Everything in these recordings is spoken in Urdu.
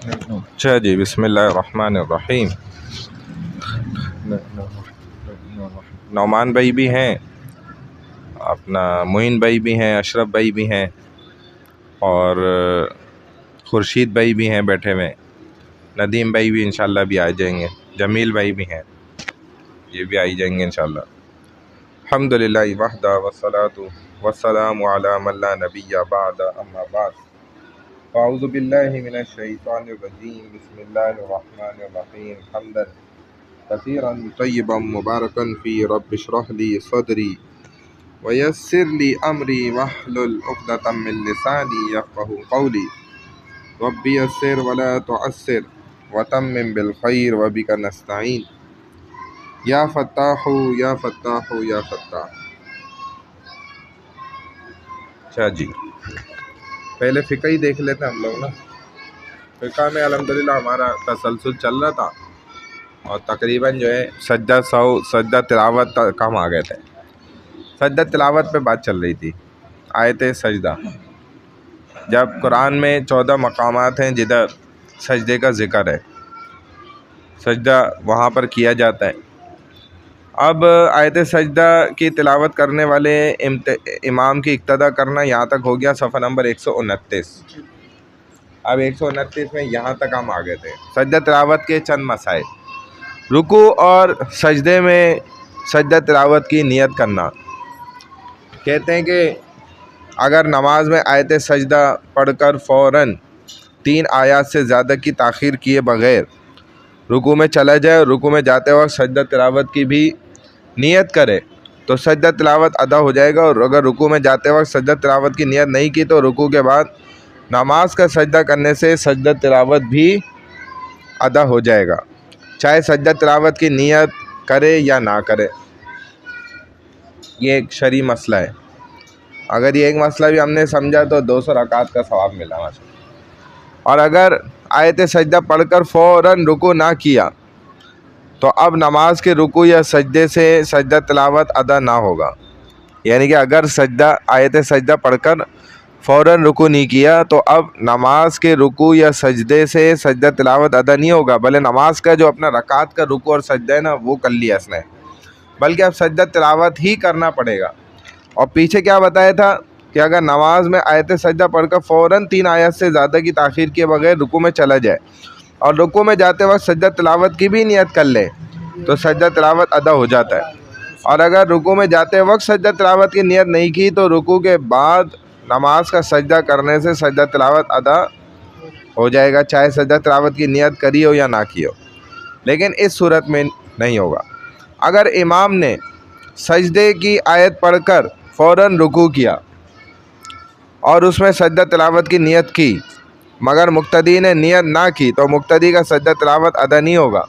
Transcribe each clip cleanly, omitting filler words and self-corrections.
اچھا جی، بسم اللہ الرحمن الرحیم۔ نعمان بھائی بھی ہیں، اپنا معین بھائی بھی ہیں، اشرف بھائی بھی ہیں، اور خورشید بھائی بھی ہیں بیٹھے ہوئے، ندیم بھائی بھی انشاءاللہ بھی آ جائیں گے، جمیل بھائی بھی ہیں، یہ بھی آئی جائیں گے انشاءاللہ۔ الحمدللہ وحدہ والصلاۃ والسلام علی من لا نبی بعد، اما بعد، اعوذ باللہ من الشیطان الرجیم، بسم اللہ الرحمن الرحیم، حمدا کثیرا طیبا مبارکا فی، رب اشرح لی صدری ویسر لی امری واحلل عقدۃ من لسانی یفقهوا قولی، رب یسر ولا تعسر وتمم بالخیر وبک نستعین، یا فتاح یا فتاح یا فتاح۔ اچھا جی، پہلے فقہ ہی دیکھ لیتے ہم لوگ نا۔ فقہ میں الحمدللہ ہمارا تسلسل چل رہا تھا، اور تقریباً جو ہے سجدہ تلاوت تک ہم آ گئے تھے۔ سجدہ تلاوت پہ بات چل رہی تھی، آیت سجدہ۔ جب قرآن میں 14 مقامات ہیں جدھر سجدے کا ذکر ہے، سجدہ وہاں پر کیا جاتا ہے۔ اب آیت سجدہ کی تلاوت کرنے والے امام کی اقتدا کرنا یہاں تک ہو گیا، صفحہ نمبر 129۔ اب 129 میں یہاں تک ہم آ گئے تھے، سجدہ تلاوت کے چند مسائل۔ رکوع اور سجدے میں سجدہ تلاوت کی نیت کرنا۔ کہتے ہیں کہ اگر نماز میں آیت سجدہ پڑھ کر فوراً 3 آیات سے زیادہ کی تاخیر کیے بغیر رکوع میں چلا جائے، اور رکوع میں جاتے وقت سجدہ تلاوت کی بھی نیت کرے تو سجدہ تلاوت ادا ہو جائے گا، اور اگر رکوع میں جاتے وقت سجدہ تلاوت کی نیت نہیں کی تو رکوع کے بعد نماز کا سجدہ کرنے سے سجدہ تلاوت بھی ادا ہو جائے گا، چاہے سجدہ تلاوت کی نیت کرے یا نہ کرے۔ یہ ایک شرعی مسئلہ ہے، اگر یہ ایک مسئلہ بھی ہم نے سمجھا تو 200 رکعت کا ثواب ملا ماشاء اللہ۔ اور اگر آیت سجدہ پڑھ کر فوراً رکوع نہ کیا تو اب نماز کے رکوع یا سجدے سے سجدہ تلاوت ادا نہ ہوگا، یعنی کہ اگر آیت سجدہ پڑھ کر فوراً رکوع نہیں کیا تو اب نماز کے رکوع یا سجدے سے سجدہ تلاوت ادا نہیں ہوگا، بلکہ نماز کا جو اپنا رکعت کا رکوع اور سجدہ ہے نا وہ کر لیا اس نے، بلکہ اب سجدہ تلاوت ہی کرنا پڑے گا۔ اور پیچھے کیا بتایا تھا کہ اگر نماز میں آیت سجدہ پڑھ کر فوراً 3 آیت سے زیادہ کی تاخیر کیے بغیر رکوع میں چلا جائے اور رکوع میں جاتے وقت سجدہ تلاوت کی بھی نیت کر لے تو سجدہ تلاوت ادا ہو جاتا ہے، اور اگر رکوع میں جاتے وقت سجدہ تلاوت کی نیت نہیں کی تو رکوع کے بعد نماز کا سجدہ کرنے سے سجدہ تلاوت ادا ہو جائے گا، چاہے سجدہ تلاوت کی نیت کری ہو یا نہ کی ہو، لیکن اس صورت میں نہیں ہوگا۔ اگر امام نے سجدے کی آیت پڑھ کر فوراً رکوع کیا اور اس میں سجدہ تلاوت کی نیت کی مگر مقتدی نے نیت نہ کی تو مقتدی کا سجدہ تلاوت ادا نہیں ہوگا،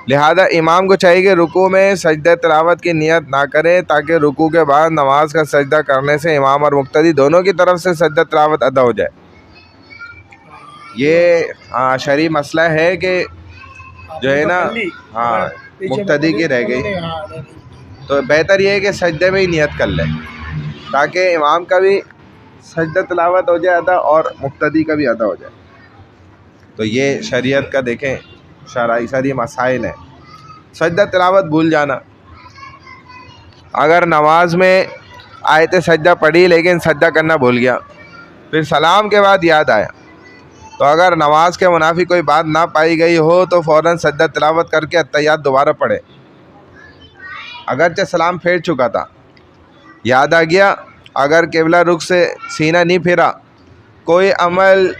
لہذا امام کو چاہیے کہ رکوع میں سجدہ تلاوت کی نیت نہ کرے تاکہ رکوع کے بعد نماز کا سجدہ کرنے سے امام اور مقتدی دونوں کی طرف سے سجدہ تلاوت ادا ہو جائے۔ یہ شرعی مسئلہ ہے کہ جو ہے نا مقتدی کی رہ گئی، تو بہتر یہ ہے کہ سجدے میں ہی نیت کر لے تاکہ امام کا بھی سجدہ تلاوت ہو جائے ادا اور مقتدی کا بھی ادا ہو جائے۔ تو یہ شریعت کا دیکھیں شرعی مسائل ہیں۔ سجدہ تلاوت بھول جانا، اگر نماز میں آیت سجدہ پڑھی لیکن سجدہ کرنا بھول گیا، پھر سلام کے بعد یاد آیا، تو اگر نماز کے منافی کوئی بات نہ پائی گئی ہو تو فوراً سجدہ تلاوت کر کے اتحیات دوبارہ پڑھے، اگرچہ سلام پھیر چکا تھا، یاد آ گیا، اگر قبلہ رخ سے سینہ نہیں پھیرا، کوئی عمل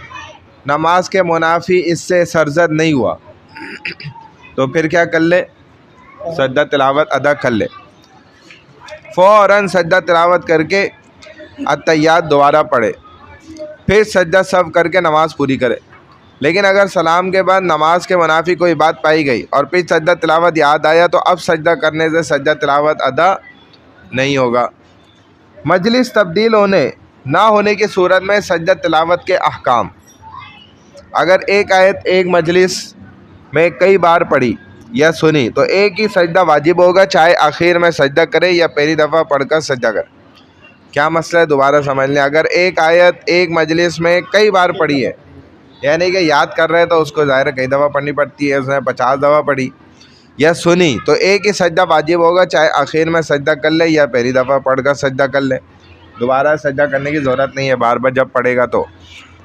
نماز کے منافی اس سے سرزد نہیں ہوا تو پھر کیا کر لے، سجدہ تلاوت ادا کر لے، فوراً سجدہ تلاوت کر کے اتحیات دوبارہ پڑھے، پھر سجدہ سہو کر کے نماز پوری کرے۔ لیکن اگر سلام کے بعد نماز کے منافی کوئی بات پائی گئی اور پھر سجدہ تلاوت یاد آیا تو اب سجدہ کرنے سے سجدہ تلاوت ادا نہیں ہوگا۔ مجلس تبدیل ہونے نہ ہونے کی صورت میں سجدہ تلاوت کے احکام۔ اگر ایک آیت ایک مجلس میں کئی بار پڑھی یا سنی تو ایک ہی سجدہ واجب ہوگا، چاہے آخر میں سجدہ کرے یا پہلی دفعہ پڑھ کر سجدہ کرے۔ کیا مسئلہ ہے دوبارہ سمجھ لیں، اگر ایک آیت ایک مجلس میں کئی بار پڑھی ہے یعنی کہ یاد کر رہے تو اس کو ظاہر کئی دفعہ پڑھنی پڑتی ہے, اس نے 50 دفعہ پڑھی یا سنی تو ایک ہی سجدہ واجب ہوگا, چاہے آخر میں سجدہ کر لے یا پہلی دفعہ پڑھ کر سجدہ کر لے, دوبارہ سجدہ کرنے کی ضرورت نہیں ہے بار بار جب پڑھے گا تو.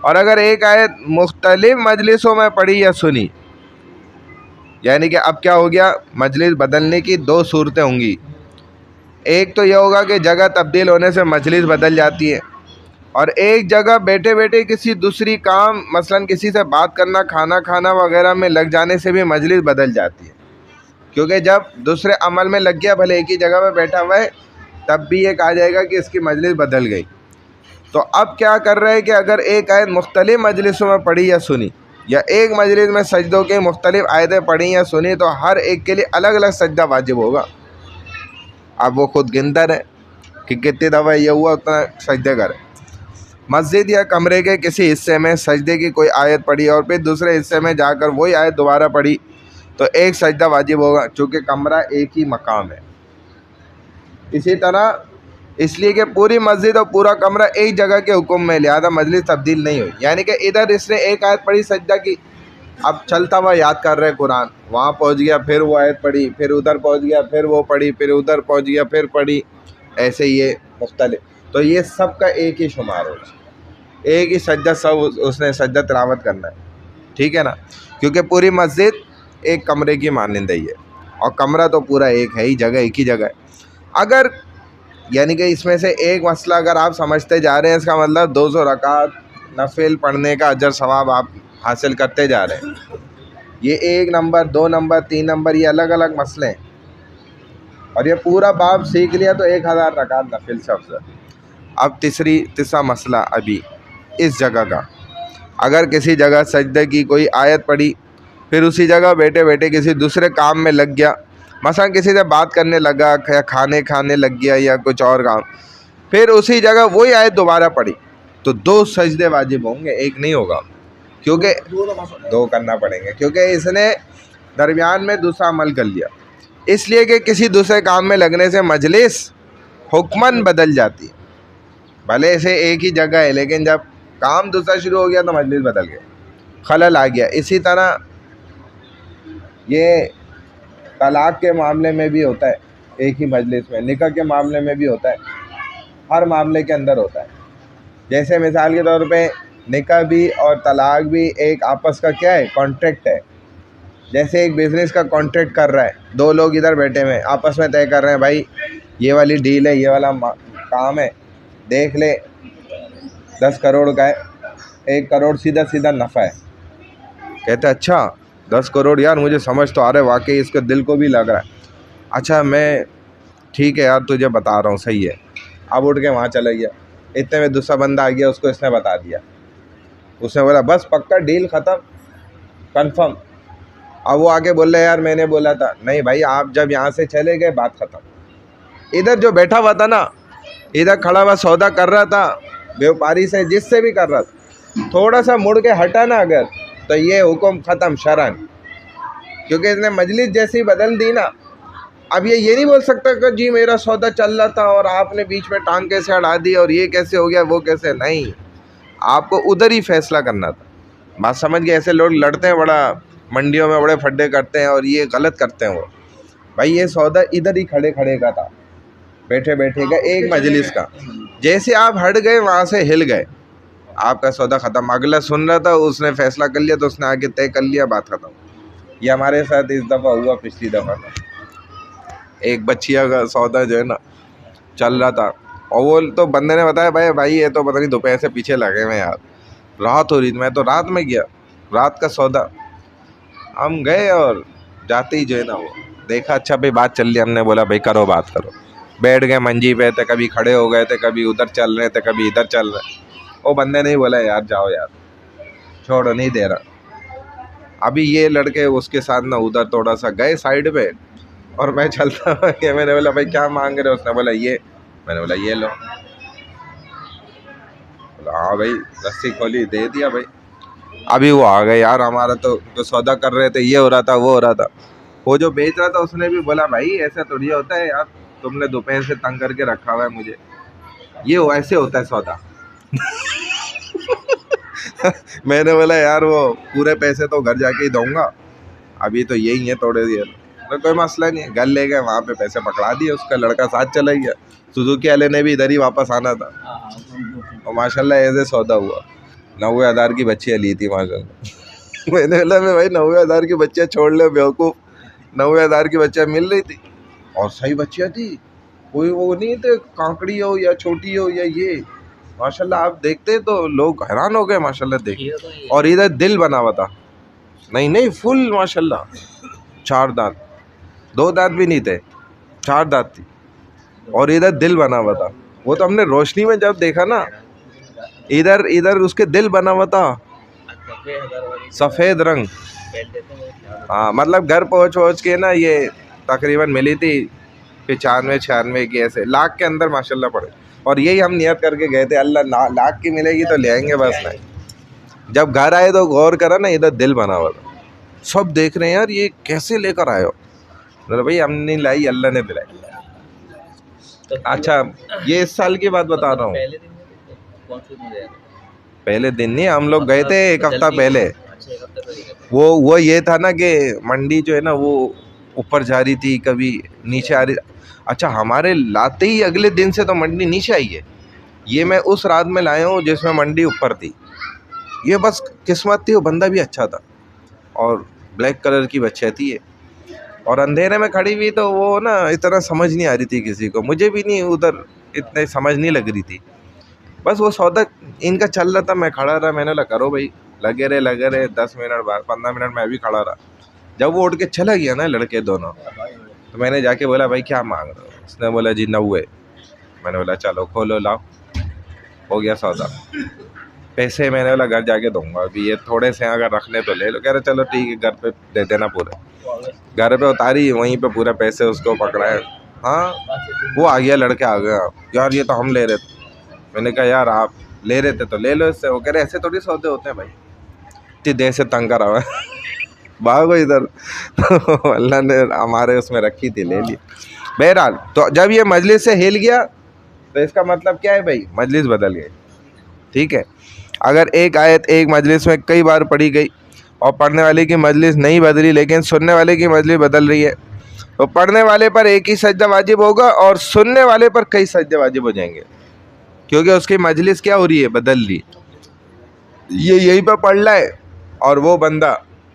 اور اگر ایک آیت مختلف مجلسوں میں پڑھی یا سنی, یعنی کہ اب کیا ہو گیا, مجلس بدلنے کی دو صورتیں ہوں گی. ایک تو یہ ہوگا کہ جگہ تبدیل ہونے سے مجلس بدل جاتی ہے, اور ایک جگہ بیٹھے بیٹھے کسی دوسری کام مثلا کسی سے بات کرنا, کھانا کھانا وغیرہ میں لگ جانے سے بھی مجلس بدل جاتی ہے, کیونکہ جب دوسرے عمل میں لگ گیا بھلے ایک ہی جگہ پہ بیٹھا ہوا ہے تب بھی یہ کہا جائے گا کہ اس کی مجلس بدل گئی. تو اب کیا کر رہے ہیں کہ اگر ایک آیت مختلف مجلسوں میں پڑھی یا سنی, یا ایک مجلس میں سجدوں کے مختلف آیتیں پڑھی یا سنی, تو ہر ایک کے لیے الگ الگ سجدہ واجب ہوگا. اب وہ خود گنتا رہے کہ کتنی دفعہ یہ ہوا اتنا سجدے کرے. مسجد یا کمرے کے کسی حصے میں سجدے کی کوئی آیت پڑھی اور پھر دوسرے حصے میں جا کر وہی آیت دوبارہ پڑھی تو ایک سجدہ واجب ہوگا, چونکہ کمرہ ایک ہی مقام ہے. اسی طرح اس لیے کہ پوری مسجد اور پورا کمرہ ایک جگہ کے حکم میں, لہذا مجلس تبدیل نہیں ہوئی. یعنی کہ ادھر اس نے ایک آیت پڑھی سجدہ کی, اب چلتا ہوا یاد کر رہے قرآن, وہاں پہنچ گیا پھر وہ آیت پڑھی, پھر ادھر پہنچ گیا پھر وہ پڑھی, پھر ادھر پہنچ گیا پھر پڑھی, ایسے یہ مختلف. تو یہ سب کا ایک ہی شمار ہو, ایک ہی سجدہ سب اس نے سجدہ تلاوت کرنا ہے, ٹھیک ہے نا, کیونکہ پوری مسجد ایک کمرے کی مانند ہی ہے اور کمرہ تو پورا ایک ہے ہی, جگہ ایک ہی جگہ ہے. اگر یعنی کہ اس میں سے ایک مسئلہ اگر آپ سمجھتے جا رہے ہیں, اس کا مطلب 200 رکعت نفل پڑھنے کا اجر ثواب آپ حاصل کرتے جا رہے ہیں. یہ 1 نمبر 2 نمبر 3 نمبر یہ الگ الگ مسئلے ہیں, اور یہ پورا باب سیکھ لیا تو 1000 رکعت نفل سے افضل. اب تیسرا مسئلہ ابھی اس جگہ کا, اگر کسی جگہ سجدے کی کوئی آیت پڑھی پھر اسی جگہ بیٹھے بیٹھے کسی دوسرے کام میں لگ گیا, مثلا کسی سے بات کرنے لگا یا کھانے لگ گیا یا کچھ اور کام, پھر اسی جگہ وہی آیت دوبارہ پڑھی تو 2 سجدے واجب ہوں گے, ایک نہیں ہوگا, کیونکہ 2 کرنا پڑیں گے, کیونکہ اس نے درمیان میں دوسرا عمل کر لیا. اس لیے کہ کسی دوسرے کام میں لگنے سے مجلس حکماً بدل جاتی ہے, بھلے اسے ایک ہی جگہ ہے لیکن جب کام دوسرا شروع ہو گیا تو مجلس بدل گیا, خلل آ گیا. اسی طرح یہ طلاق کے معاملے میں بھی ہوتا ہے, ایک ہی مجلس میں, نکاح کے معاملے میں بھی ہوتا ہے, ہر معاملے کے اندر ہوتا ہے. جیسے مثال کے طور پہ نکاح بھی اور طلاق بھی ایک آپس کا کیا ہے, کانٹریکٹ ہے. جیسے ایک بزنس کا کانٹریکٹ کر رہا ہے, 2 لوگ ادھر بیٹھے ہوئے آپس میں طے کر رہے ہیں, بھائی یہ والی ڈیل ہے, یہ والا کام ہے, دیکھ لے 10 کروڑ کا ہے, 1 کروڑ سیدھا نفع ہے. کہتے اچھا 10 کروڑ, یار مجھے سمجھ تو آ رہا ہے, واقعی اس کے دل کو بھی لگ رہا ہے, اچھا میں ٹھیک ہے یار تجھے بتا رہا ہوں, صحیح ہے. اب اٹھ کے وہاں چلا گیا, اتنے میں دوسرا بندہ آ گیا, اس کو اس نے بتا دیا, اس نے بولا بس پکا ڈیل ختم کنفرم. اب وہ آگے بول رہے یار میں نے بولا تھا, نہیں بھائی آپ جب یہاں سے چلے گئے بات ختم. ادھر جو بیٹھا ہوا تھا نا, ادھر کھڑا ہوا سودا کر رہا تھا بیوپاری سے, جس سے بھی کر رہا تھا, تھوڑا سا مڑ کے ہٹا نا اگر تو یہ حکم ختم شرعن, کیونکہ اس نے مجلس جیسی بدل دی نا. اب یہ نہیں بول سکتا کہ جی میرا سودا چل رہا تھا اور آپ نے بیچ میں ٹانگ کیسے اڑا دی اور یہ کیسے ہو گیا وہ کیسے, نہیں, آپ کو ادھر ہی فیصلہ کرنا تھا. بات سمجھ گئے؟ ایسے لوگ لڑتے ہیں بڑا, منڈیوں میں بڑے پھڈے کرتے ہیں اور یہ غلط کرتے ہیں. وہ بھائی یہ سودا ادھر ہی کھڑے کا تھا, بیٹھے کا ایک مجلس کا, جیسے آپ ہٹ گئے وہاں سے ہل گئے, آپ کا سودا ختم. اگلا سن رہا تھا, اس نے فیصلہ کر لیا تو اس نے آگے طے کر لیا, بات ختم. یہ ہمارے ساتھ اس دفعہ ہوا, پچھلی دفعہ کا ایک بچیا کا سودا جو ہے نا چل رہا تھا, اور وہ تو بندے نے بتایا بھائی یہ تو پتہ نہیں دوپہر سے پیچھے لگے ہوئے یار, رات ہو رہی تھی, میں تو رات میں گیا, رات کا سودا. ہم گئے اور جاتے ہی جو ہے نا وہ دیکھا, اچھا بھائی بات چل رہی, ہم نے بولا بھائی کرو بات کرو. بیٹھ گئے منجی پہ تھے, کبھی کھڑے ہو گئے تھے, کبھی ادھر چل رہے تھے, کبھی ادھر چل رہے. وہ بندے نہیں بولا یار جاؤ یار چھوڑو, نہیں دے رہا. ابھی یہ لڑکے اس کے ساتھ نا ادھر تھوڑا سا گئے سائڈ پہ, اور میں چلتا ہوں, میں نے بولا بھائی کیا مانگ رہے ہو, اس نے بولا یہ, میں نے بولا یہ لو. ہاں بھائی, رسی کھولی, دے دیا بھائی. ابھی وہ آ گئے یار, ہمارا تو جو سودا کر رہے تھے یہ ہو رہا تھا وہ ہو رہا تھا. وہ جو بیچ رہا تھا اس نے بھی بولا بھائی ایسا تھوڑی ہوتا ہے یار, تم نے دوپہر سے تنگ کر کے رکھا ہوا ہے مجھے, یہ ایسے ہوتا ہے سودا. میں نے بولا یار وہ پورے پیسے تو گھر جا کے ہی دوں گا, ابھی تو یہی ہے تھوڑے دیر. کوئی مسئلہ نہیں ہے, گھر لے گئے, وہاں پہ پیسے پکڑا دیے, اس کا لڑکا ساتھ چلا گیا. سوزوکی والے نے بھی ادھر ہی واپس آنا تھا, اور ماشاء اللہ ایسے سودا ہوا. 90,000 کی بچیاں لی تھی ماشاء اللہ. میں نے بولا میں بھائی 90,000 کی بچیاں چھوڑ لے بیوقوف, 90,000 کی بچیاں مل رہی تھی, اور صحیح بچیاں تھی, کوئی وہ نہیں تھے کانکڑی ہو یا چھوٹی ہو یا یہ. ماشاء اللہ آپ دیکھتے تو لوگ حیران ہو گئے ماشاء اللہ دیکھ. اور ادھر دل بنا ہوا تھا, نہیں فل ماشاء اللہ, 4 دانت, 2 دانت بھی نہیں تھے, 4 دانت تھی, اور ادھر دل بنا ہوا تھا. وہ تو ہم نے روشنی میں جب دیکھا نا, ادھر اس کے دل بنا ہوا تھا, سفید رنگ. ہاں مطلب گھر پہنچ کے نا یہ تقریباً ملی تھی 95-96 کی, ایسے لاکھ کے اندر ماشاء اللہ پڑے. اور یہی ہم نیت کر کے گئے تھے, اللہ لاکھ کی ملے گی تو لے آئیں گے بس. نہیں, جب گھر آئے تو غور کرا نا, ادھر دل بنا ہوا تھا. سب دیکھ رہے ہیں یار یہ کیسے لے کر آئے ہو. بھائی ہم نہیں لائی, اللہ نے دلائی. اچھا یہ اس سال کی بات بتا رہا ہوں, پہلے دن نہیں, ہم لوگ گئے تھے 1 ہفتہ پہلے. وہ یہ تھا نا کہ منڈی جو ہے نا وہ اوپر جا رہی تھی, کبھی نیچے آ رہی. اچھا ہمارے لاتے ہی اگلے دن سے تو منڈی نیچے آئی ہے. یہ میں اس رات میں لایا ہوں جس میں منڈی اوپر تھی. یہ بس قسمت تھی, وہ بندہ بھی اچھا تھا, اور بلیک کلر کی بچہ تھی یہ, اور اندھیرے میں کھڑی ہوئی تو وہ نا اتنا سمجھ نہیں آ رہی تھی کسی کو, مجھے بھی نہیں ادھر اتنے سمجھ نہیں لگ رہی تھی. بس وہ سودا ان کا چل رہا تھا, میں کھڑا رہا, میں نے بولا کرو بھائی, لگے رہے 10 منٹ بعد 15 منٹ میں بھی کھڑا رہا. جب وہ اٹھ کے چلا گیا نا لڑکے دونوں, تو میں نے جا کے بولا بھائی کیا مانگ رہے ہو. اس نے بولا جی 90. میں نے بولا چلو کھولو لاؤ, ہو گیا سودا. پیسے میں نے بولا گھر جا کے دوں گا, ابھی یہ تھوڑے سے اگر رکھنے تو لے لو. کہہ رہے چلو ٹھیک ہے, گھر پہ دے دینا پورے. گھر پہ اتاری, وہیں پہ پورے پیسے اس کو پکڑائے. ہاں وہ آ گیا, لڑکے آ گیا, یار یہ تو ہم لے رہے تھے. میں نے کہا یار آپ لے رہے تھے تو لے لو اس سے. وہ کہہ رہے ایسے تھوڑی سودے ہوتے ہیں بھائی, اتنی دیر سے تنگ کرا ہوا ہے, بھاگو ادھر. اللہ نے ہمارے اس میں رکھی تھی, لے لی. بہرحال تو جب یہ مجلس سے ہل گیا تو اس کا مطلب کیا ہے بھائی, مجلس بدل گئی. ٹھیک ہے, اگر ایک آیت ایک مجلس میں کئی بار پڑھی گئی اور پڑھنے والے کی مجلس نہیں بدلی لیکن سننے والے کی مجلس بدل رہی ہے, تو پڑھنے والے پر ایک ہی سجدہ واجب ہوگا اور سننے والے پر کئی سجدے واجب ہو جائیں گے, کیونکہ اس کی مجلس کیا ہو رہی ہے, بدل رہی. یہ یہیں پہ پڑھ رہا ہے اور وہ بندہ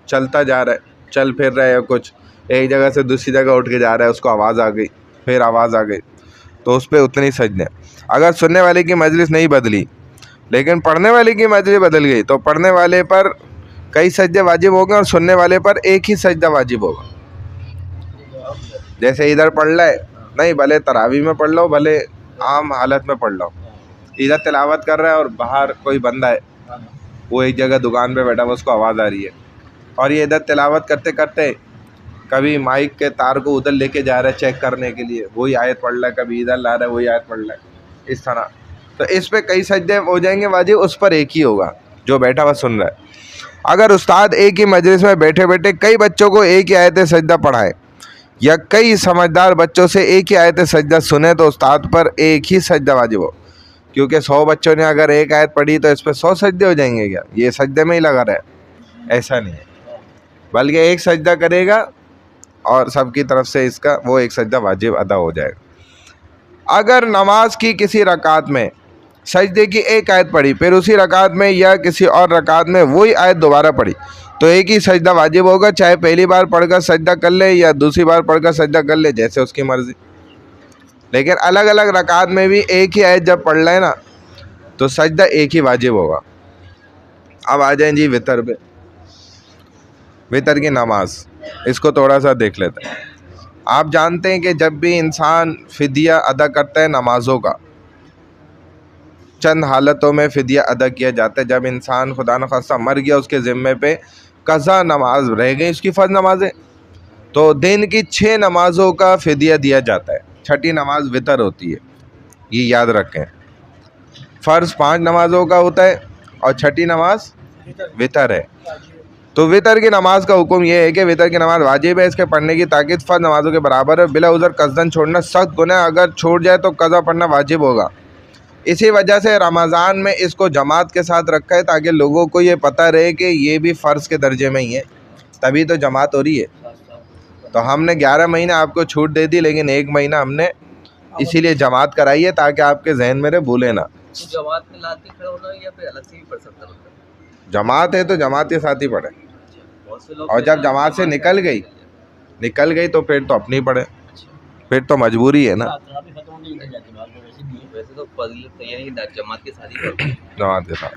چلتا جا رہا ہے, چل پھر رہا ہے, یا کچھ ایک جگہ سے دوسری جگہ اٹھ کے جا رہا ہے, اس کو آواز آ گئی, پھر آواز آ گئی, تو اس پہ اتنی سجدے. اگر سننے والے کی مجلس نہیں بدلی لیکن پڑھنے والے کی مجلس بدل گئی تو پڑھنے والے پر کئی سجدے واجب ہوں گے اور سننے والے پر ایک ہی سجدہ واجب ہوگا. جیسے ادھر پڑھ رہا ہے, نہیں بھلے تراویح میں پڑھ لو, بھلے عام حالت میں پڑھ لو, ادھر تلاوت کر رہا ہے اور باہر کوئی بندہ ہے, وہ ایک جگہ دکان پہ بیٹھا ہوا, اس کو آواز آ رہی ہے, اور یہ ادھر تلاوت کرتے کرتے کبھی مائک کے تار کو ادھر لے کے جا رہا ہے چیک کرنے کے لیے, وہی آیت پڑھ رہا ہے, کبھی ادھر لا رہا ہے وہی آیت پڑھ رہا ہے, اس طرح. تو اس پہ کئی سجدے ہو جائیں گے واجب, اس پر ایک ہی ہوگا جو بیٹھا ہوا سن رہا ہے. اگر استاد ایک ہی مجلس میں بیٹھے بیٹھے کئی بچوں کو ایک ہی آیت سجدہ پڑھائے یا کئی سمجھدار بچوں سے ایک ہی آیت سجدہ سنے تو استاد پر ایک ہی سجدہ واجب ہو, کیونکہ 100 بچوں نے اگر ایک آیت پڑھی تو اس پہ 100 سجدے ہو جائیں گے. کیا یہ سجدے میں ہی لگا رہا ہے؟ ایسا نہیں ہے, بلکہ ایک سجدہ کرے گا اور سب کی طرف سے اس کا وہ ایک سجدہ واجب ادا ہو جائے گا. اگر نماز کی کسی رکعت میں سجدے کی ایک آیت پڑھی, پھر اسی رکعت میں یا کسی اور رکعت میں وہی آیت دوبارہ پڑھی, تو ایک ہی سجدہ واجب ہوگا, چاہے پہلی بار پڑھ کر سجدہ کر لے یا دوسری بار پڑھ کر سجدہ کر لے, جیسے اس کی مرضی. لیکن الگ الگ رکعت میں بھی ایک ہی آیت جب پڑھ لیں نا تو سجدہ ایک ہی واجب ہوگا. اب آ جائیں جی وطر پہ. وطر کی نماز, اس کو تھوڑا سا دیکھ لیتے ہیں. آپ جانتے ہیں کہ جب بھی انسان فدیہ ادا کرتا ہے نمازوں کا, چند حالتوں میں فدیہ ادا کیا جاتا ہے. جب انسان خدا نخواستہ مر گیا, اس کے ذمے پہ قضا نماز رہ گئی, اس کی فرض نمازیں, تو دن کی 6 نمازوں کا فدیہ دیا جاتا ہے. چھٹی نماز وطر ہوتی ہے, یہ یاد رکھیں. فرض 5 نمازوں کا ہوتا ہے اور چھٹی نماز وطر ہے. تو وطر کی نماز کا حکم یہ ہے کہ وطر کی نماز واجب ہے, اس کے پڑھنے کی تاکید فرض نمازوں کے برابر ہے. بلا عذر قصدن چھوڑنا سخت گناہ, اگر چھوٹ جائے تو قضا پڑھنا واجب ہوگا. اسی وجہ سے رمضان میں اس کو جماعت کے ساتھ رکھا ہے تاکہ لوگوں کو یہ پتہ رہے کہ یہ بھی فرض کے درجے میں ہی ہے، تبھی تو جماعت ہو رہی ہے۔ تو ہم نے 11 مہینے آپ کو چھوٹ دے دی، لیکن 1 مہینہ ہم نے اسی لیے جماعت کرائی ہے تاکہ آپ کے ذہن میں رہے، بھولے نہ۔ جماعت میں لا کے کھڑا ہونا یا پھر الگ سے بھی پڑھ سکتا ہے؟ جماعت ہے تو جماعت کے ساتھ ہی پڑھے، اور جب جماعت سے نکل گئی تو پھر تو اپنی پڑھے، پھر تو مجبوری ہے نا۔ ویسے تو فضیلت یعنی جماعت کے ساتھ ہی پڑھنا ہے، جماعت کے ساتھ،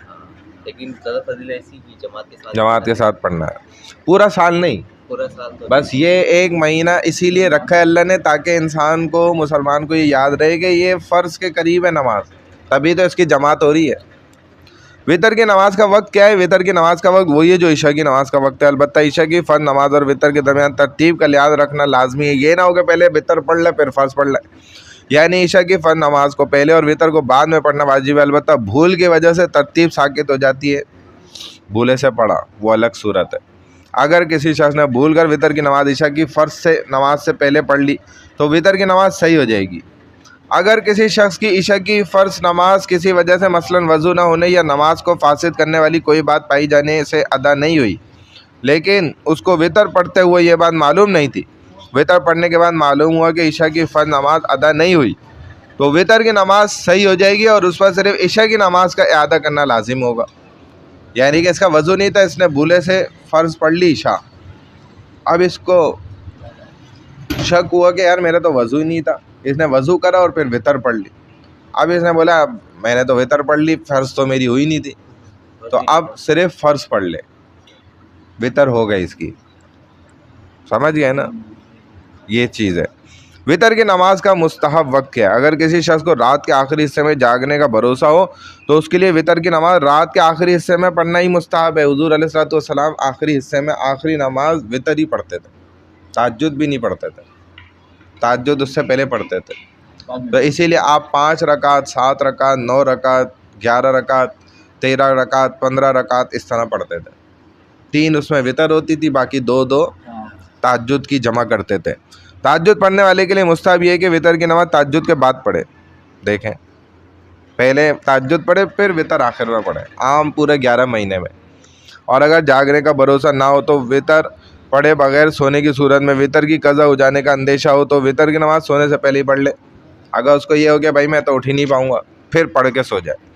لیکن زیادہ فضیلت ایسی کہ جماعت کے ساتھ پڑھنا ہے، پورا سال نہیں، پورا سال تو بس یہ 1 مہینہ اسی لیے رکھا ہے اللہ نے تاکہ انسان کو، مسلمان کو یہ یاد رہے کہ یہ فرض کے قریب ہے نماز، تبھی تو اس کی جماعت ہو رہی ہے۔ وطر کی نماز کا وقت کیا ہے؟ وطر کی نماز کا وقت وہی ہے جو عشاء کی نماز کا وقت ہے، البتہ عشاء کی فرض نماز اور وطر کے درمیان ترتیب کا لحاظ رکھنا لازمی ہے۔ یہ نہ ہو کہ پہلے وطر پڑھ لے پھر فرض پڑھ لے، یعنی عشاء کی فرض نماز کو پہلے اور وطر کو بعد میں پڑھنا واجب ہے، البتہ بھول کی وجہ سے ترتیب ساقط ہو جاتی ہے، بھولے سے پڑھا وہ الگ صورت ہے۔ اگر کسی شخص نے بھول کر وطر کی نماز عشاء کی فرض سے نماز سے پہلے پڑھ لی تو وطر کی نماز صحیح ہو جائے گی۔ اگر کسی شخص کی عشاء کی فرض نماز کسی وجہ سے مثلا وضو نہ ہونے یا نماز کو فاسد کرنے والی کوئی بات پائی جانے سے ادا نہیں ہوئی، لیکن اس کو وطر پڑھتے ہوئے یہ بات معلوم نہیں تھی، وطر پڑھنے کے بعد معلوم ہوا کہ عشاء کی فرض نماز ادا نہیں ہوئی، تو وطر کی نماز صحیح ہو جائے گی اور اس پر صرف عشاء کی نماز کا اعادہ کرنا لازم ہوگا۔ یعنی کہ اس کا وضو نہیں تھا، اس نے بھولے سے فرض پڑھ لی عشاء، اب اس کو شک ہوا کہ یار میرا تو وضو ہی نہیں تھا، اس نے وضو کرا اور پھر وطر پڑھ لی، اب اس نے بولا میں نے تو وطر پڑھ لی، فرض تو میری ہوئی نہیں تھی، تو اب صرف فرض پڑھ لے، وطر ہو گئی اس کی، سمجھ گئے نا؟ یہ چیز ہے۔ وطر کی نماز کا مستحب وقت کیا ہے؟ اگر کسی شخص کو رات کے آخری حصے میں جاگنے کا بھروسہ ہو تو اس کے لیے وطر کی نماز رات کے آخری حصے میں پڑھنا ہی مستحب ہے۔ حضور علیہ الصلوۃ والسلام آخری حصے میں آخری نماز وطر ہی پڑھتے تھے، تہجد بھی نہیں پڑھتے تھے، تہجد اس سے پہلے پڑھتے تھے، تو اسی لیے آپ 5 رکعت 7 رکعت 9 رکعت 11 رکعت 13 رکعت 15 رکعت اس طرح پڑھتے تھے، 3 اس میں وطر ہوتی تھی، باقی 2 تہجد کی جمع کرتے تھے۔ تہجد پڑھنے والے کے لیے مستحب یہ ہے کہ وطر کی نماز تہجد کے بعد پڑھے، دیکھیں پہلے تہجد پڑھے پھر وطر آخر میں پڑھے، عام پورے 11 مہینے میں۔ اور اگر جاگنے کا بھروسہ نہ ہو تو وطر پڑھے بغیر سونے کی صورت میں، وطر کی قضا ہو جانے کا اندیشہ ہو تو وطر کی نماز سونے سے پہلے ہی پڑھ لے، اگر اس کو یہ ہو کہ بھائی میں تو اٹھ ہی نہیں پاؤں گا پھر پڑھ کے سو جائے۔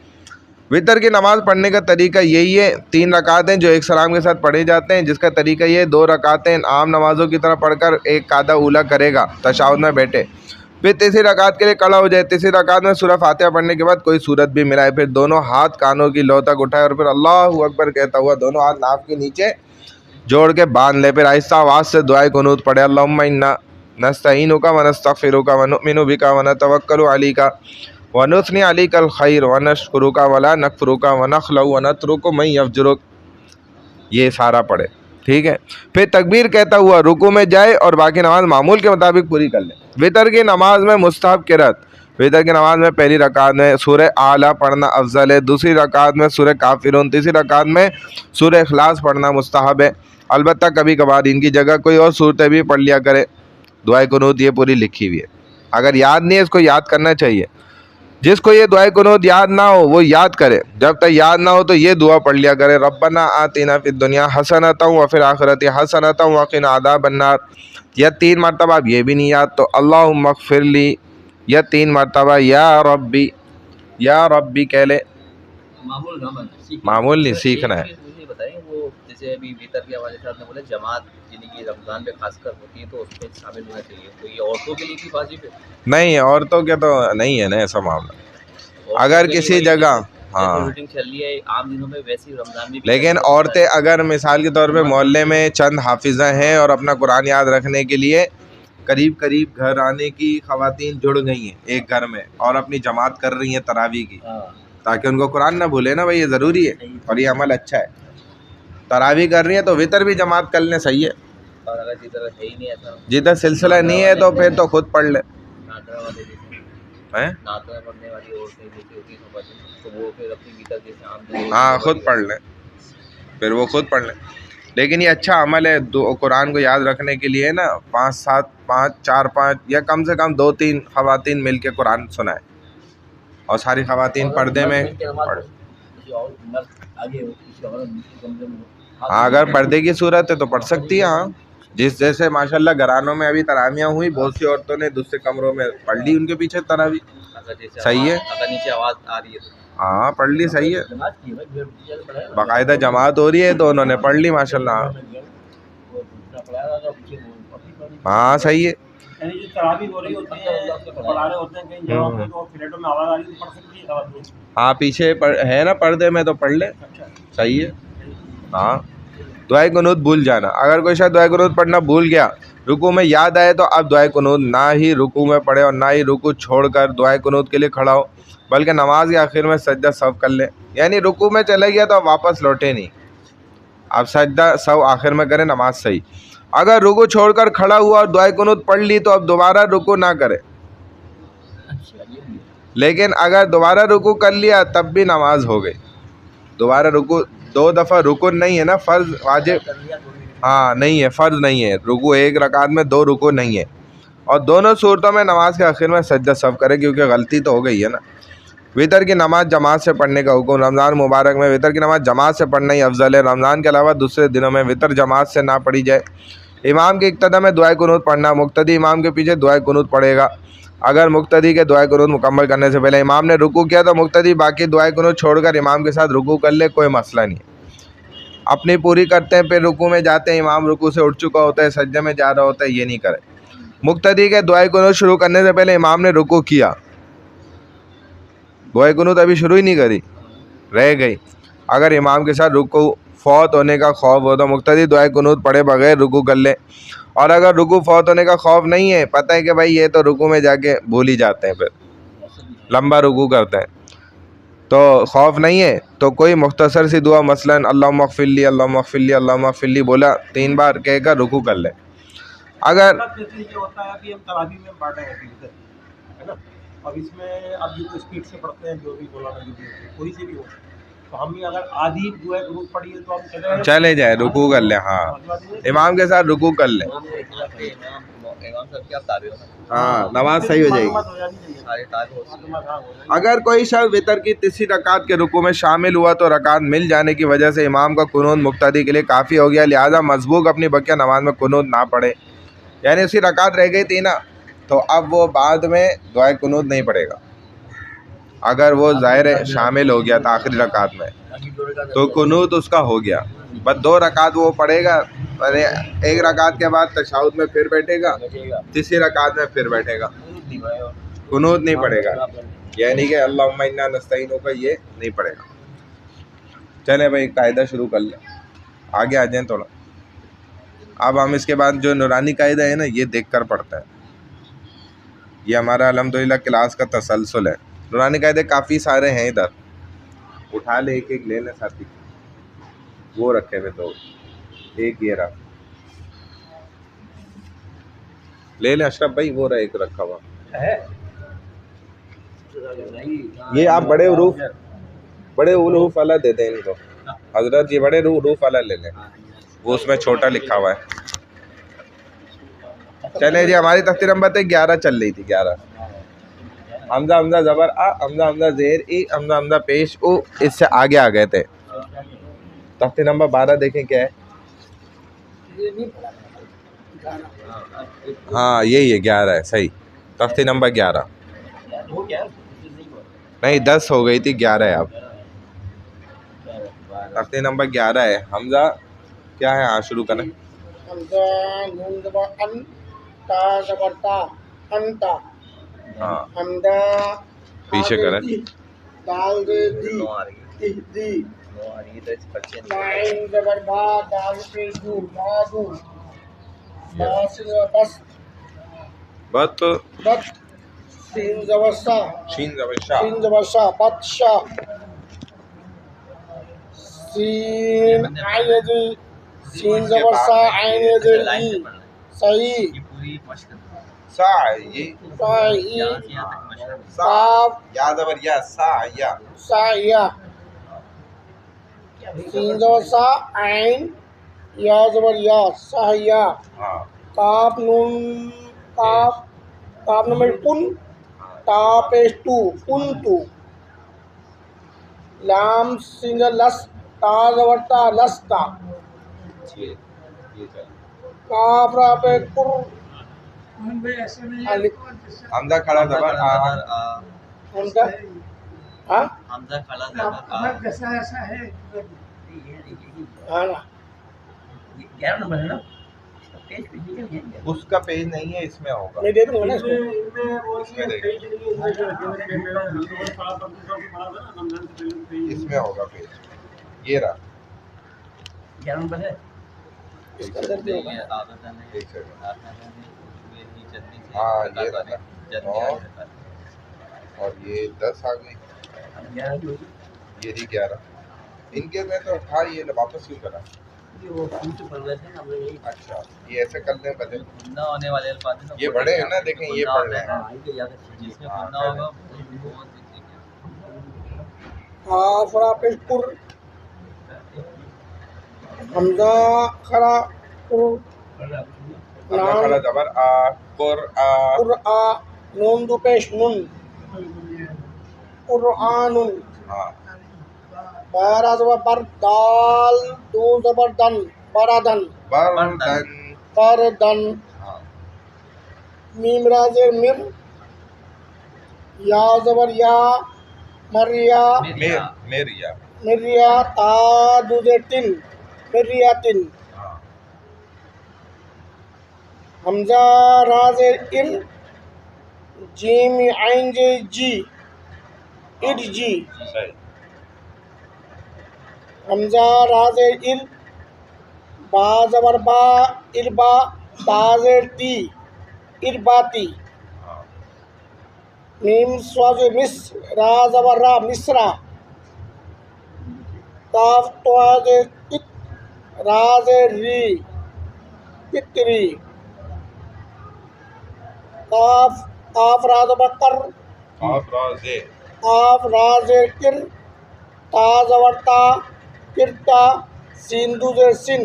وطر کی نماز پڑھنے کا طریقہ یہی ہے، 3 رکعتیں جو ایک سلام کے ساتھ پڑھے جاتے ہیں، جس کا طریقہ یہ 2 رکعتیں عام نمازوں کی طرح پڑھ کر ایک قاعدہ اولا کرے گا، تشہد میں بیٹھے، پھر تیسری رکعت کے لیے کھڑا ہو جائے، تیسری رکعت میں سورہ فاتحہ پڑھنے کے بعد کوئی سورت بھی ملائے، پھر دونوں ہاتھ کانوں کی لو تک اٹھائے اور پھر اللہ اکبر کہتا ہوا دونوں ہاتھ ناف کے نیچے جوڑ کے باندھ لے، پھر آہستہ آواز سے دعائے قنوت پڑھے، اللہم انا نستعینک ونستغفرک ونؤمن بک ونتوکل علیک ونثنی علیک الخیر ونشکرک ولا نکفرک ونخلع ونترک من یفجرک، یہ سارا پڑھے، ٹھیک ہے۔ پھر تکبیر کہتا ہوا رکوع میں جائے اور باقی نماز معمول کے مطابق پوری کر لے۔ وطر کی نماز میں مستحب قرأت، وطر کی نماز میں پہلی رکعت میں سورہ اعلیٰ پڑھنا افضل ہے، دوسری رکعت میں سورہ کافرون، تیسری رکعت میں سورہ اخلاص پڑھنا مستحب ہے، البتہ کبھی کبھار ان کی جگہ کوئی اور صورتیں بھی پڑھ لیا کرے۔ دعائے قنوت یہ پوری لکھی ہوئی ہے، اگر یاد نہیں ہے اس کو یاد کرنا چاہیے، جس کو یہ دعائے قنوت یاد نہ ہو وہ یاد کرے، جب تک یاد نہ ہو تو یہ دعا پڑھ لیا کرے، ربنا آتنا فی الدنیا حسنۃ وفی الآخرۃ حسنۃ وقنا عذاب النار، یا 3 مرتبہ، اب یہ بھی نہیں یاد تو اللہم اغفر لی، یا 3 مرتبہ یا ربی کہہ لے، معمول نہیں سیکھنا ہے۔ مجھے بتائیں وہ جیسے ابھی وطر کے حوالے سے آپ نے بولا جماعت یعنی کہ رمضان میں خاص کر ہوتی ہے تو اس میں شامل ہونا چاہیے، تو یہ عورتوں کے لیے بھی واجب ہے؟ نہیں، عورتوں کے تو نہیں ہے نا ایسا معاملہ، اگر کسی جگہ ہاں، چل رہی ہے عام دنوں میں ویسے ہی رمضان میں، لیکن عورتیں اگر مثال کے طور پہ محلے میں چند حافظہ ہیں اور اپنا قرآن یاد رکھنے کے لیے قریب گھر آنے کی خواتین جڑ گئی ہیں ایک گھر میں اور اپنی جماعت کر رہی ہیں تراویح کی، تاکہ ان کو قرآن نہ بھولے نا بھائی، یہ ضروری ہے اور یہ عمل اچھا ہے، تراویح کر رہی ہیں تو وطر بھی جماعت کر لیں، صحیح ہے، اور اگر جدھر ہے ہی نہیں ایسا، جدھر سلسلہ نہیں ہے تو پھر تو خود پڑھ لے، نعتیں پڑھنے والی عورتیں جیسے ہوتی ہیں تو وہ پھر اپنی وطر جیسے عام ہاں خود پڑھ لیں، پھر وہ خود پڑھ لیں، لیکن یہ اچھا عمل ہے قرآن کو یاد رکھنے کے لیے نا، 5 یا کم سے کم 2-3 خواتین مل کے قرآن سنائے، اور ساری خواتین پردے میں پڑھ. ہاں اگر پردے کی صورت ہے تو پڑھ سکتی ہے. ہاں جس جیسے ماشاء اللہ گھرانوں میں ابھی تراویحیں ہوئی, بہت سی عورتوں نے دوسرے کمروں میں پڑھ لی ان کے پیچھے تراویح. صحیح ہے, اگر نیچے آواز آ رہی ہے تو ہاں پڑھ لی, صحیح ہے, باقاعدہ جماعت ہو رہی ہے تو انہوں نے پڑھ لی ماشاء اللہ. ہاں صحیح ہے. یعنی جو تراویح ہو رہی ہوتی ہے پڑھا رہے ہوتے ہیں کہیں جگہوں پہ تو فلیٹوں میں آواز آ رہی ہے تو پڑھ سکتی ہے خواتین. ہاں پیچھے ہے نا پردے میں تو پڑھ لے, صحیح ہے. ہاں دعائے قنوت بھول جانا, اگر کوئی شاید دعائے قنوت پڑھنا بھول گیا, رکوع میں یاد آئے تو اب دعائے قنوت نہ ہی رکوع میں پڑھے اور نہ ہی رکوع چھوڑ کر دعائے قنوت کے لیے کھڑا ہو, بلکہ نماز کے آخر میں سجدہ سہو کر لے. یعنی رکوع میں چلے گیا تو اب واپس لوٹے نہیں, اب سجدہ سہو آخر میں کرے, نماز صحیح. اگر رکوع چھوڑ کر کھڑا ہوا اور دعائے قنوت پڑھ لی تو اب دوبارہ رکوع نہ کرے, لیکن اگر دوبارہ رکوع کر لیا تب بھی نماز ہو گئی. دوبارہ رکوع 2 دفعہ رکن نہیں ہے نا, فرض واجب ہاں نہیں ہے, فرض نہیں ہے. رکوع ایک رکعت میں 2 رکوع نہیں ہے, اور دونوں صورتوں میں نماز کے آخر میں سجدہ سہو کرے کیونکہ غلطی تو ہو گئی ہے نا. وطر کی نماز جماعت سے پڑھنے کا حکم. رمضان مبارک میں وطر کی نماز جماعت سے پڑھنا ہی افضل ہے. رمضان کے علاوہ دوسرے دنوں میں وطر جماعت سے نہ پڑھی جائے. امام کے اقتدا میں دعائے قنوت پڑھنا, مقتدی امام کے پیچھے دعائے قنوت پڑھے گا. اگر مقتدی کے دعائے قنوت مکمل کرنے سے پہلے امام نے رکوع کیا تو مقتدی باقی دعائے قنوت چھوڑ کر امام کے ساتھ رکوع کر لے, کوئی مسئلہ نہیں. اپنی پوری کرتے ہیں, پھر رکوع میں جاتے ہیں, امام رکوع سے اٹھ چکا ہوتا ہے, سجدے میں جا رہا ہوتا ہے, یہ نہیں کرے. مقتدی کے دعائے قنوت شروع کرنے سے پہلے امام نے رکوع کیا, دعائے قنوت ابھی شروع ہی نہیں کری, رہ گئی. اگر امام کے ساتھ رکوع فوت ہونے کا خوف ہو تو مقتدی دعائے قنوت پڑھے بغیر رکوع کر لے. اور اگر رکوع فوت ہونے کا خوف نہیں ہے, پتہ ہے کہ بھائی یہ تو رکوع میں جا کے بھول ہی جاتے ہیں, پھر لمبا رکوع کرتے ہیں, تو خوف نہیں ہے تو کوئی مختصر سی دعا مثلاً اللہم اغفر لی اللہم اغفر لی اللہم اغفر لی بولا 3 بار کہہ کر رکوع کر لے. اگر جیسے یہ ہوتا ہے کہ ہم تراویح میں پڑھ رہے ہیں ہے نا, اب اس میں اب جو اسپیڈ سے پڑھتے ہیں جو بھی مولانا جو بھی کوئی سے بھی ہو, تو ہم اگر آدھی دعائے قنوت پڑھی ہے تو ہم چلے جائے رکوع کر لیں, ہاں امام کے ساتھ رکوع کر لیں, امام صاحب کیا تابع ہونا, ہاں نماز صحیح ہو جائے گی. سارے تابع ہوتے ہیں. اگر کوئی شخص وطر کی تیسری رکعت کے رکوع میں شامل ہوا تو رکعت مل جانے کی وجہ سے امام کا قنوت مقتدی کے لیے کافی ہو گیا, لہذا مسبوق اپنی بقیہ نماز میں قنوت نہ پڑھے. یعنی اسی رکعت رہ گئی تھی نا, تو اب وہ بعد میں دعائے قنوت نہیں پڑھے گا. اگر وہ ظاہر ہے شامل ہو گیا تھا آخری رکعت میں تو قنوت اس کا ہو گیا, بس 2 رکعت وہ پڑھے گا, ایک رکعت کے بعد تشہد میں پھر بیٹھے گا, تیسری رکعت میں پھر بیٹھے گا, قنوت نہیں پڑھے گا. یعنی کہ اللہم انا نستعینک یہ نہیں پڑھے گا. چلیں بھائی قاعدہ شروع کر لیں, آگے آ جائیں تھوڑا. اب ہم اس کے بعد جو نورانی قاعدہ ہے نا یہ دیکھ کر پڑھتے ہیں. یہ ہمارا الحمدللہ کلاس کا تسلسل ہے. نورانی قاعدے کافی سارے ہیں ادھر, اٹھا لے ایک ایک لے لیں ساتھی, وہ رکھے ہوئے تو ایک یہ رہا, لے لیں اشرف بھائی, وہ رہا ایک رکھا ہوا. یہ آپ بڑے حروف والا دے دیں ان کو حضرت, یہ بڑے حروف والا لے لیں, وہ اس میں چھوٹا لکھا ہوا ہے. چلے جی ہماری تختی نمبر 11 چل رہی تھی. 11 حمزہ حمزہ زبر آ, حمزہ حمزہ زیر ای, حمزہ حمزہ پیش او, اس سے آگے آ گئے تھے. تختی نمبر 12 دیکھیں کیا ہے. ہاں یہی ہے 11 ہے, صحیح. تختی نمبر 11 نہیں 10 ہو گئی تھی, 11 ہے اب. تختی نمبر 11 ہے. حمزہ کیا ہے, ہاں شروع کریں. حمزہ نون زبر ان, تا زبر تا, انتا. ہاں حمدہ پیچھے کریں. دال دے دی, نو آ رہی ہے, دی. نو آ رہی ہے تو اس بچے عین زبر با, دال پہ دو, بادو. باس بس, بت بت. سین زبر سا, شین زبر شاہ, سین زبر شا, بت شا. سین عین دی, سین زبر سا, عین دی لائن سے دی. پڑھنا ہے. صحیح. یہ پوری مشق ہے. سعی, صحیح. یہاں سے یہاں تک مشق ہے. کاف یا زبر یا, سعی. سایہ. سین زبر سا, عین, یا زبر یا, سایہ. ہاں کاف نون, کاف, کاف نمبر کن, تا پیش تو کنتو لام سنگھ لس تا زبر تا لستا یہ چل کاف را پہ کر الف حمزہ کھڑا زبر آ حمزہ ہاں حمزہ کھڑا زبر آ ہاں نا 11 نمبر ہے نا اس کا پیج نہیں ہے، اس میں ہوگا. میں دے دوں گا نا اس کو. اس میں ہوگا پیج، یہ رہا. 11 نمبر ہے اس کا اندر بھی ہوگا. ایک سیکنڈ. ہاں یہ رہا نا. اور یہ 10 آ گئی، یہ رہی 11. ان کے میں تو تھا، یہ واپس کیوں کرا؟ اچھا یہ ایسے کر دیں پہلے. گننا ہونے والے الفاظ ہیں نا، یہ بڑے ہیں نا، دیکھیں یہ پڑھ رہے ہیں. جس میں گننا ہوگا کاف را پیش کر حمزہ کھڑا کر حمزہ کھڑا زبر آ قر آ قرآ نون دو پیش نون قرآن ہاں بارا زبر بر دال دو زبر دن برادن بردن بردن ہاں میم را زیر مر یا زبر یا مریا میریا مریا تا دو زیر تن مریاتن ہاں حمزہ را زیر ار جیم عین زیر جی ار جی صحیح. حمزہ را زیر ار با زبر با اربا تا زیر تی ارباتی ہاں میم سواز مس را زبر را مصرا کاف تو زیر تک را زیر ری تتری کاف کاف را زبر کر قاف را زے کاف را زیر کر تا زبر تا کرتا سین دو زیر سن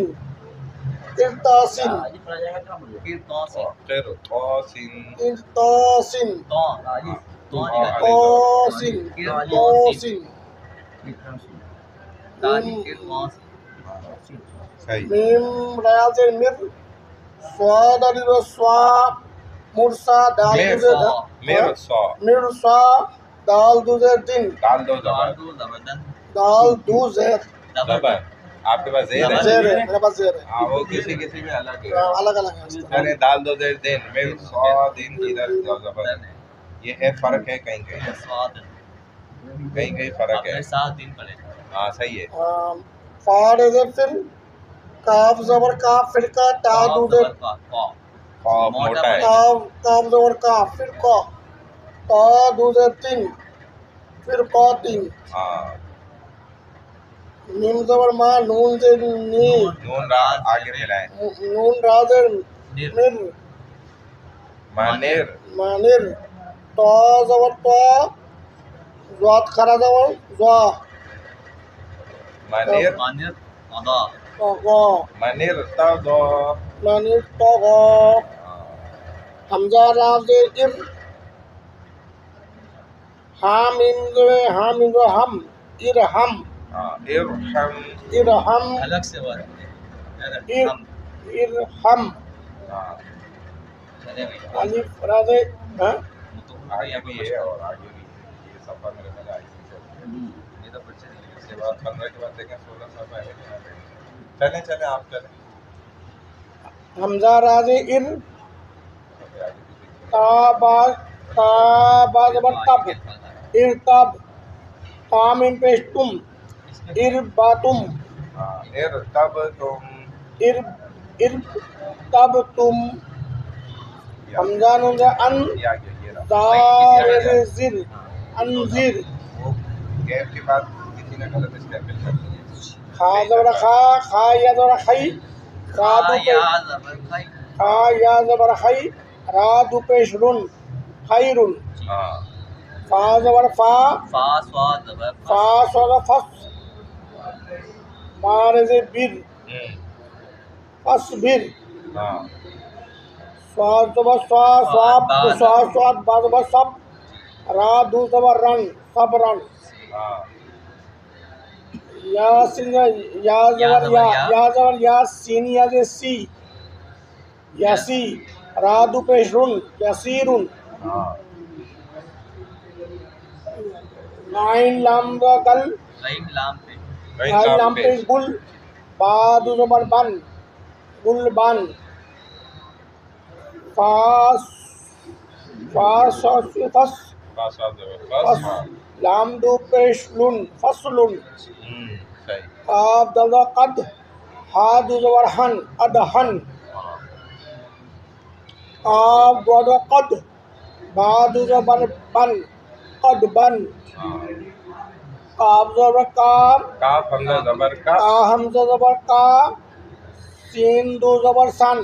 کرتا سن قر قاسن کرتا سن صحیح. میم را زیر مر سواد علی و سوا مرسا دال دو زیر میر سا مرسا دال دو زیر دن ڈال دو زبر دال دو زیر زبر. آپ کے پاس زیر ہے؟ زیر ہے میرے پاس زیر ہے. ہاں وہ کسی کسی میں الگ ہے. الگ الگ ہے اس کا. یعنی دال دو زیر دین میر سا دین ادھر زبر. یہ ہے فرق ہے کہیں کہیں کہیں کہیں فرق ہے. 7 دن پڑے ہاں صحیح ہے. فار زیر فر کاف زبر کاف فرقہ تا دو زیر خواب موٹا ہے. کاف زبر کاف فرقہ تا دو زیر تین فرقاتین ہاں میم زبر ما نون زیر نی نون را آگے ملائیں. نون را زیر مر مانیر مانر تا زبر تا زواد خرا زبر زوا مانیر ادا غا مانیر تا دو. مانر تا غا حمزہ را زیر ار حامیم زبر حامیم زبر ہم ارحم ارحم ارحم الگ سے بات ارحم ہاں الف را زیر ہاں آگے بھی ہے اور آگے بھی ہے. یہ صفحہ میرے خیال آئی سی سے اس کے بعد 15 کے بعد دیکھیں 16 صفحہ ہے. چلیں چلیں آپ چلیں. حمزہ را زیر ار تا با زبر تب ارتب تامیم پیش تم ارباتم ارتب تم ارتب تم حمزہ نون سے ان یہ آگے یہ رہا. زار سے زر انذر وہ گیپ کے بعد کسی نے غلط اسٹیپل کر دیا. خا زبر خا خا یا زبر خی را دو خا یا زبر خی را دو پیش رن خیرن ہاں فا زبر فا فا سواد زبر فا سواد فس مارز بر فس بر ہاں سواد زبر سوا سواب سواد سواد با زبر سب را دو زبر رن صبرن ہاں یا سین یا زبر یا زبر یا سین یا زے سی یسی را دو پیش رن یسیرن ہاں نائن لام گل غین لام پہ نائن لام پیش گل با دو زبر بن گل بن فاس فاس فس فس لام دو پیش لن فصلن صحیح قاف دل قد ہا دو زبر ہن ادہن قاف دو قد با دو زبر بن قد بن قاف زبر کام کاف حمزہ زبر کا کا حمزہ زبر کا سین دو زبر سن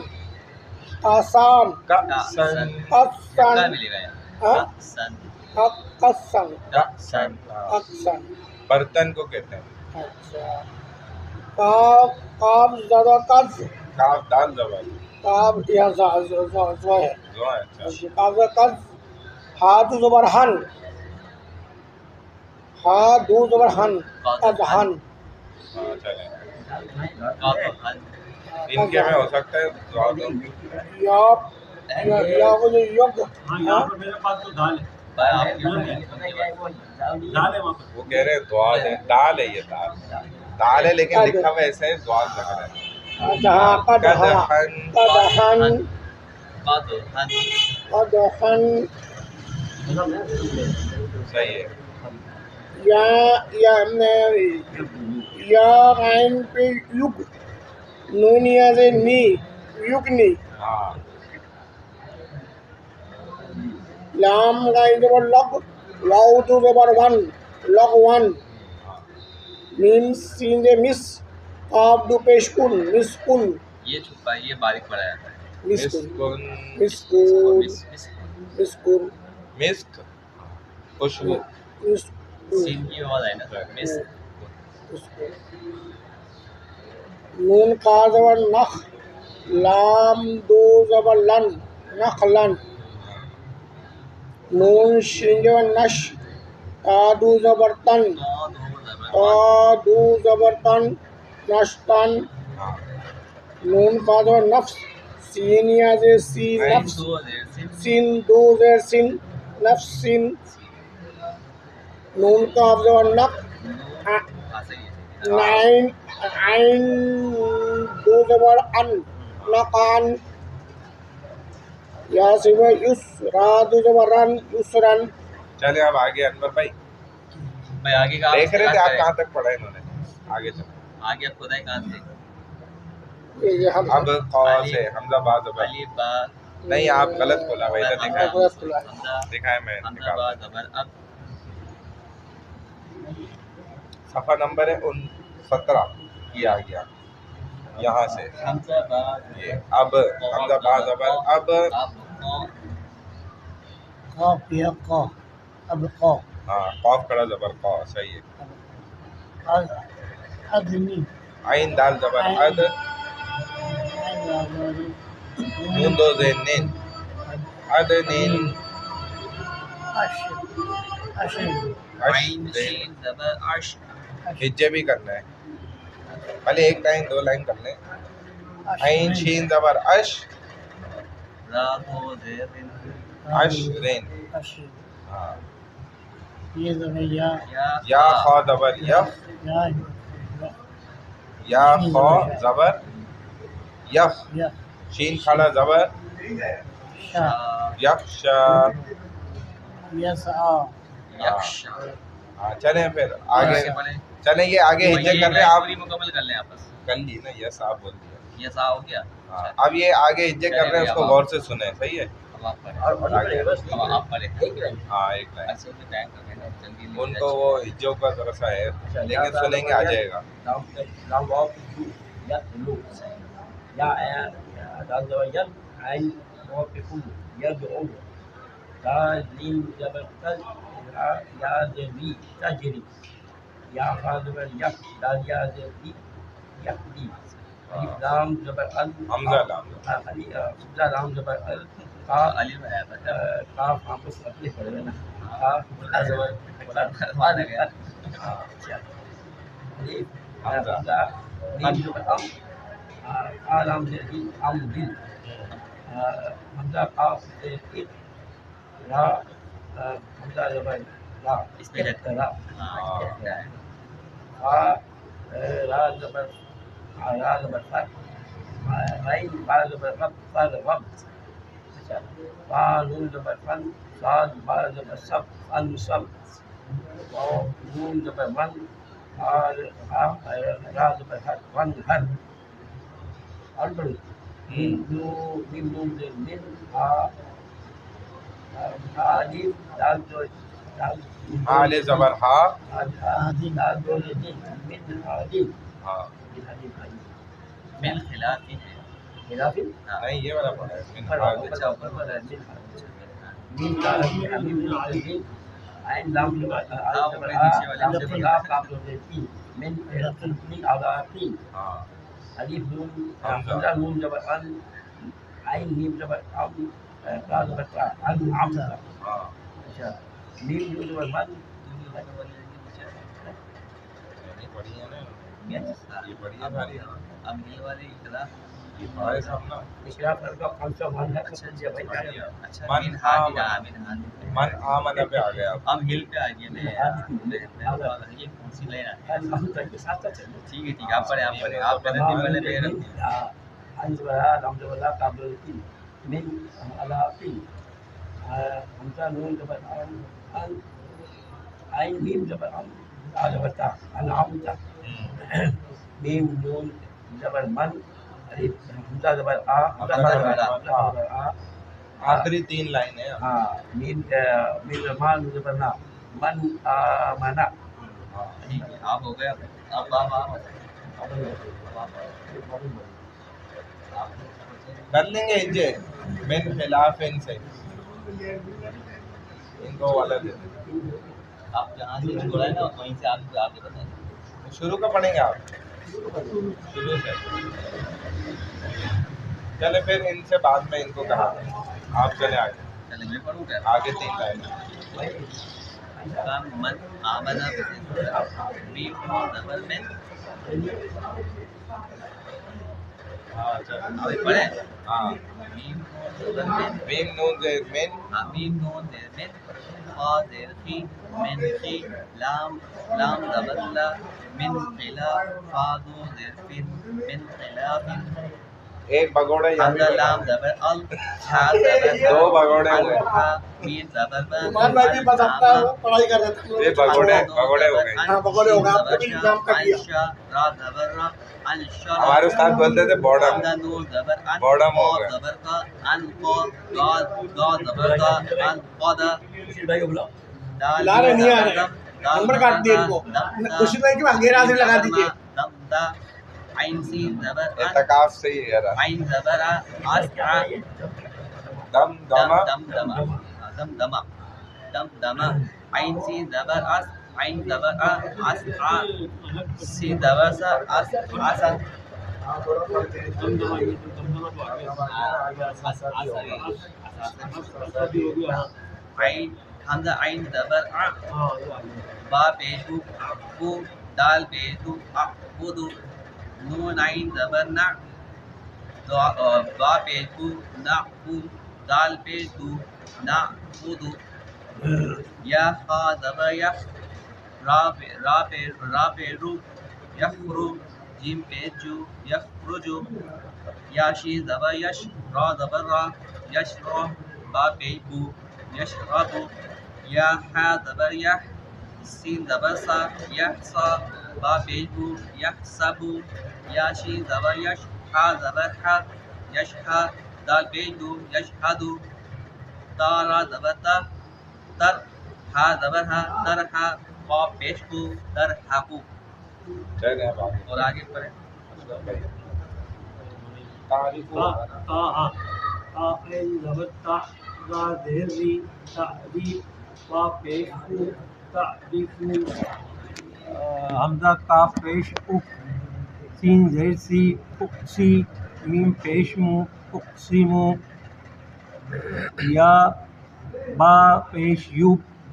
آسان کا کا سن قصن ملے گا یہاں ہاں سن قصن سن قصن برتن کو کہتے ہیں اچھا قاف قاف زبر قز کاف دال زبر قاف یا زو ہے جو ہے اچھا قاف زبر قز ہا دو زبر ہن ہا دو زبر ہن قد ہن ہاں چلیں قاف اور حل ان کے میں ہو سکتا ہے دعا دو یا یا یگ ہاں یہاں پر میرے پاس تو دال ہے بھائی آپ کی دال ہے وہاں پر وہ کہہ رہے ہیں دعا دیں دال ہے یہ دال ہے لیکن لکھا ہوا ایسا ہے دعا لگ رہا ہے جہاں قدحن قدحن قد اور حل قدحن صحیح ہے یا غین پہ یگ نون یا سے نی یگنی ہاں لام غین زبر لگ واو دو زبر ون لگ ون میم سین سے مس قاف دو پیش کن مس کن یہ چھپا ہے یہ باریک پڑا جاتا ہے مس کن مسکن مس کن مس مس کن مسک خوشبو مس سین کی آواز آئے نا مس نون کا زبر نخ لام دو زبر لن نخلن نون شین زبر نش تا دو زبر تن تا دو زبر تن نشتن نون کا زبر نفس سین یا سے سی نفس سین دو زیر سین نفس سین نون کا زبر نق نائن عین دو زبر ان نقان یا سوا یس را دو زبر رن یسرن چلے اب آگے انور بھائی بھائی آگے کا دیکھ رہے تھے آپ کہاں تک پڑھا انہوں نے آگے چلو آگے آپ خدا کہاں سے یہ ہم اب قا سے حمزہ با زبر علی با نہیں آپ غلط بولا بھائی ادھر دکھائے حمزہ دکھائے میں حمزہ با زبر اب صفحہ نمبر ہے 17 یہ آ گیا یہاں سے حمزہ با یہ اب حمزہ با زبر اب قاف یا قا اب قا ہاں قاف کڑا زبر قا صحیح ہے ادنی عین دال زبر اد نون دو زین نین ادنین عین شین زبر عش ہجے بھی کرنا ہے پہلے ایک لائن دو لائن کر لیں عین شین زبر اش را دو زیر اش رین ہاں یہ زبر یا یا خا زبر یف یا خا زبر یف یا شین کھڑا زبر شا یخشا یسعا یکشا ہاں چلیں پھر آگے چلیں یہ آگے ہجے کر رہے ہیں آپ پوری مکمل کر لیں آپس کر لی نا یس آپ بول دیا یہ سا ہو گیا ہاں اب یہ آگے ہجے کر رہے ہیں اس کو غور سے سنیں صحیح ہے اب آپ پڑھیں آگے اب آپ پڑھیں ہاں ایک لائن اچھے سے ٹائم کر لینا جلدی ان کو وہ ہجوں کا ذرا سا ہے لیکن سنیں گے آ جائے گا حمزہ لام علی بھائی کاف آپ اس اپنے پڑھ لینا مان گیا اس میں حال زبر ہا من خلاف ہے نہیں یہ والا پڑھا ہے من حال اچھا اوپر پر ہے ہاں الف نون حمزہ نون زبر ان عین میم زبر ام تا زبر تا انعمت ہاں اچھا میم نون زبر من یہ پڑھی ہے نا یہ پڑھی ہے بھاری اب یہ والے اخلاف یہ پڑھا ہے سب نا اشراف کا خمسہ من ہے سمجھے بھائی کیا اچھا من من ہادی من ہادی من آمن پہ آ گیا اب ہل پہ آ گیا میں یہ کون سی لائن ہے الحمد کے ساتھ چلو ٹھیک ہے ٹھیک ہے آپ پڑھیں آپ پڑھیں پہلے پہلے انز ولا لم ولا قبل الفيل من الافين حمزه نون زبر ان عين ميم زبر ان تا زبر تا انعمت ميم نون زبر من الف حمزه زبر ا حمزه زبر ا آخری تین لائن ہے ہاں میم مان زبر نا من منا ٹھیک ہے آپ ہو گئے اب آپ کر لیں گے ہجے من خلاف ان سے ان کو والا دے دیں آپ جہاں سے چھوڑا ہے نا وہیں سے آپ آگے بتائیں شروع کا پڑھیں گے آپ شروع سے چلے پھر ان سے بعد میں ان کو کہا آپ چلے آگے چلے میں پڑھوں گا آگے تین لائن من آمنا میم زبر من ہاں چل ابھی پڑھیں ہاں میم زبر من میم نون زیر من میم نون زیر من خا زیر خی من خی لام زبر لا من خلاف فا دو زیر فن من خلاف ایک بگوڑا یہاں حمزہ لام زبر ال چھا زبر دو بگوڑے ہوئے میم زبر با عثمان بھائی بھی بس اپنا پڑھائی کر رہے تھے یہ بگوڑے بگوڑے ہو گئے ہاں بگوڑے ہو گئے آپ کو بھی انتظام کر دیا را زبر را انشرا ہمارے استاد بولتے تھے بارڈم حمزہ نون زبر ان بارڈم ہو قا گیا زبر کا ان قا دا زبر کا ان قدا بھائی کو بلاؤ لا رہے نہیں آ رہے نمبر کاٹ دیے ان کو خوشی بھائی کی انگیر حاضر لگا دیجیے دم دا عین سین زبر ان اعتکاف سے ہی ہے رہا عین زبر اسعا دم دما دم دما دم دما عین سین زبر اس عین زبر اسعا سین زبر سا اسعا عین حمزہ عین زبر با پیشو بو دال پیشو اعبدو نون عین زبر نع با پیشو نعبو دال پیشو نعبدو یا خا زبر یخ را پیرو یخرو جیم پیجو یخرجو یا شین زبر یش را زبر را یشرا با پیبو یشربو یا حا زبر یح سین زبر سا یحسا با پیبو یحسبو یا شین زبر یش حا زبر حا یشحا دال پیجو یشحدو تارا زبر تا تر ہا زبر ہا ترحا قا پیشکو ترحقو چلے اب آگے اور آگے پڑھیں تعریف حمزہ تا پیش اک سین زیر سی اکسی میم پیش مو اقسیمو یا با پیش یو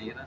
13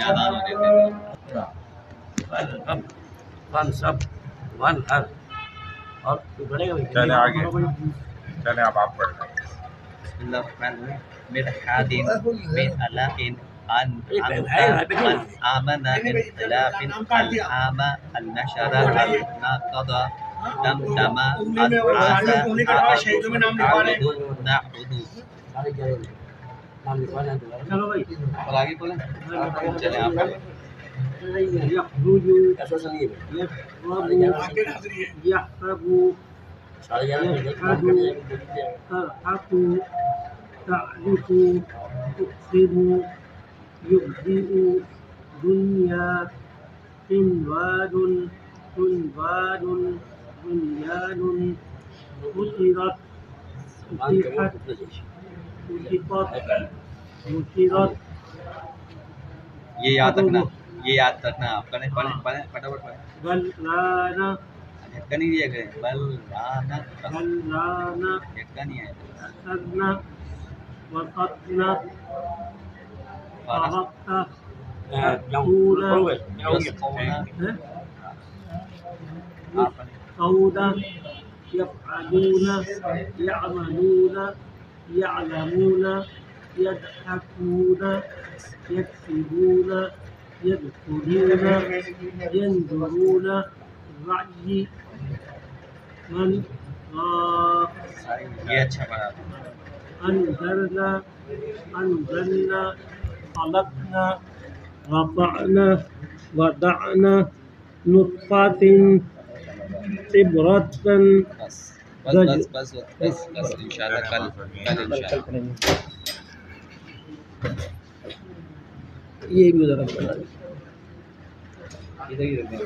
یاد آ رہے فارغب فانصب وانحر. اور پڑھے گا چلیں آگے چلیں اب آپ پڑھ لیں. بسم اللہ الرحمن الرحیم مرحاد من علاق من آمن انقلاف العام النشر النقض دمدم العاص عبد نعبد. سارے جائے نام لکھوانا ہے دوبارہ. چلو بھائی. اور آگے بولیں چلیں آپ پڑھیں. يخرج ایسا ایسا نہیں ہے. يحرب يحرب سارے جانا يشهد ترحق تعرف تقسم يبدئ دنيا عنوان عنوان بنيان فترت فتحت فترت یہ یاد رکھنا آپ پڑھیں فٹافٹ پڑھیں. بلانا دھکا نہیں دیا کریں. بلانا بلانا دھکا نہیں آیا. أخذنا وقتنا فرقت تأتون يسقون يفعلون يعملون يعلمون يضحكون يكسبون يدخلون ينظرون رأي من یہ اچھا پڑھا. أنزلنا خلقنا رفعنا وضعنا نطفة عبرة بس انشاءاللہ کل انشاءاللہ. یہ بھی ذرا پڑھا. ادھر ہی رکھیں.